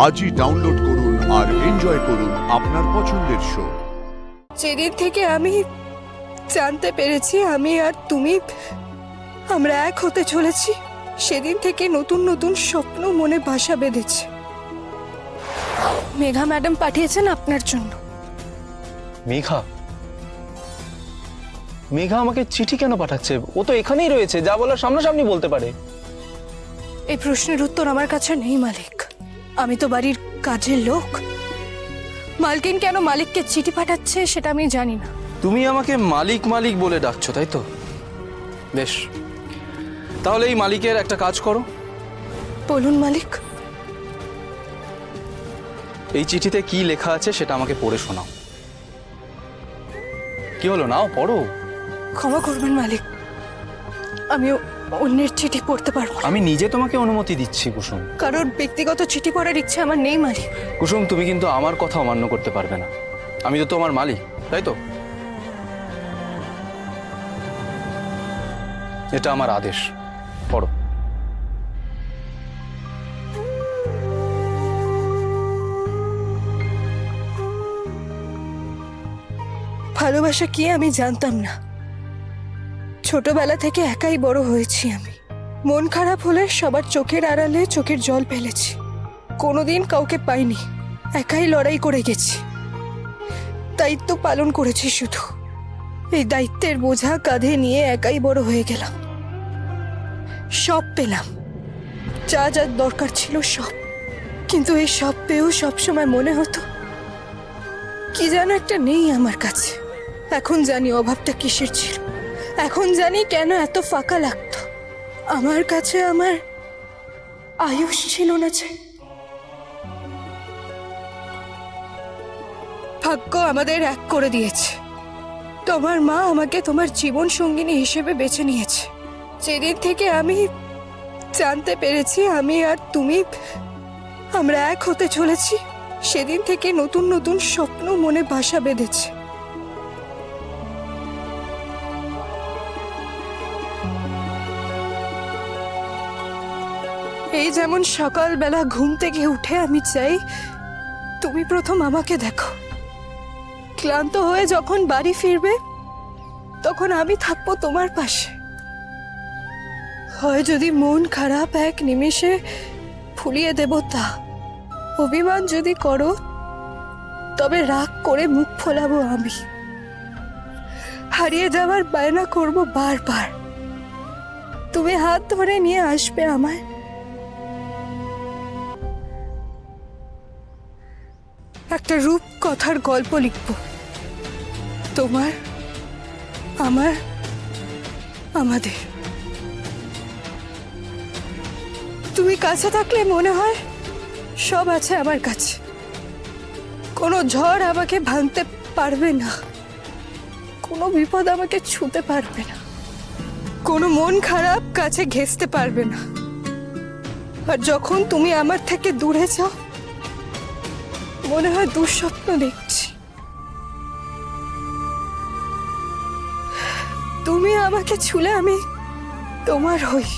আজই ডাউনলোড করুন আর এনজয় করুন আপনার পছন্দের শো। যেদিন থেকে আমি জানতে পেরেছি আমি আর তুমি আমরা এক হতে চলেছি, সেদিন থেকে নতুন নতুন স্বপ্ন মনে বাসা বেঁধেছে। মেঘা ম্যাডাম পাঠিয়েছেন আপনার জন্য। মেঘা? মেঘা আমাকে চিঠি কেন পাঠাচ্ছে? ও তো এখানেই রয়েছে, যা বলার সামনাসামনি বলতে পারে। এই প্রশ্নের উত্তর আমার কাছে নেই মালিক। আমি তো বাড়ির কাজের লোক। মালকিন কেন মালিককে চিঠি পাঠাচ্ছে সেটা আমি জানি না। তুমি আমাকে মালিক মালিক বলে ডাকছো, তাই তো? বেশ, তাহলে এই মালিকের একটা কাজ করো। বলুন মালিক। এই চিঠিতে কি লেখা আছে সেটা আমাকে পড়ে শোনাও। কি হলো, নাও পড়ো। ক্ষমা করবেন মালিক, আমি অন্যের চিঠি পড়তে পারবো না। আমি নিজে তোমাকে অনুমতি দিচ্ছি কুসুম। কারোর ব্যক্তিগত চিঠি পড়ার ইচ্ছে আমার নেই মালিক। কুসুম, তুমি কিন্তু আমার কথা অমান্য করতে পারবে না। আমি তো তোমার মালিক, তাই তো? এটা আমার আদেশ, পড়ো। ভালোবাসা কি আমি জানতাম না। ছোটবেলা থেকে একাই বড় হয়েছি আমি। মন খারাপ হলে সবার চোখের আড়ালে চোখের জল ফেলেছি। কোনোদিন কাউকে পাইনি, একাই লড়াই করে গেছি। দায়িত্ব পালন করেছি শুধু। এই দায়িত্বের বোঝা কাঁধে নিয়ে একাই বড় হয়ে গেলাম। সব পেলাম, যা যা দরকার ছিল সব। কিন্তু এই সব পেয়েও সবসময় মনে হতো কি যেন একটা নেই আমার কাছে। এখন জানি অভাবটা কিসের ছিল। এখন জানি কেন এত ফাঁকা লাগতো। আমার কাছে আমার আয়ুষ ছিল না যে। ভাগ্য আমাদের এক করে দিয়েছে। তোমার মা আমাকে তোমার জীবন সঙ্গিনী হিসেবে বেছে নিয়েছে। যেদিন থেকে আমি জানতে পেরেছি আমি আর তুমি আমরা এক হতে চলেছি, সেদিন থেকে নতুন নতুন স্বপ্ন মনে বাসা বেঁধেছে। এই যেমন সকালবেলা ঘুম থেকে উঠে আমি চাই তুমি প্রথম আমাকে দেখো। ক্লান্ত হয়ে যখন বাড়ি ফিরবে তখন আমি থাকবো তোমার পাশে। হয় যদি মন খারাপ এক নিমেষে ফুলিয়ে দেব তা। অভিমান যদি করো তবে রাগ করে মুখ ফোলাবো আমি। হারিয়ে যাওয়ার বায়না করব বারবার। তুমি হাত ধরে নিয়ে আসবে আমায়। একটা রূপ কথার গল্প লিখব, তোমার আমার আমাদের। তুমি কাছে থাকলে মনে হয় সব আছে আমার কাছে। কোনো ঝড় আমাকে ভাঙতে পারবে না, কোনো বিপদ আমাকে ছুঁতে পারবে না, কোনো মন খারাপ কাছে ঘেঁষতে পারবে না। আর যখন তুমি আমার থেকে দূরে যাও মনে হয় দুঃস্বপ্ন দেখছি। তুমি আমাকে ছুলে আমি তোমার হই।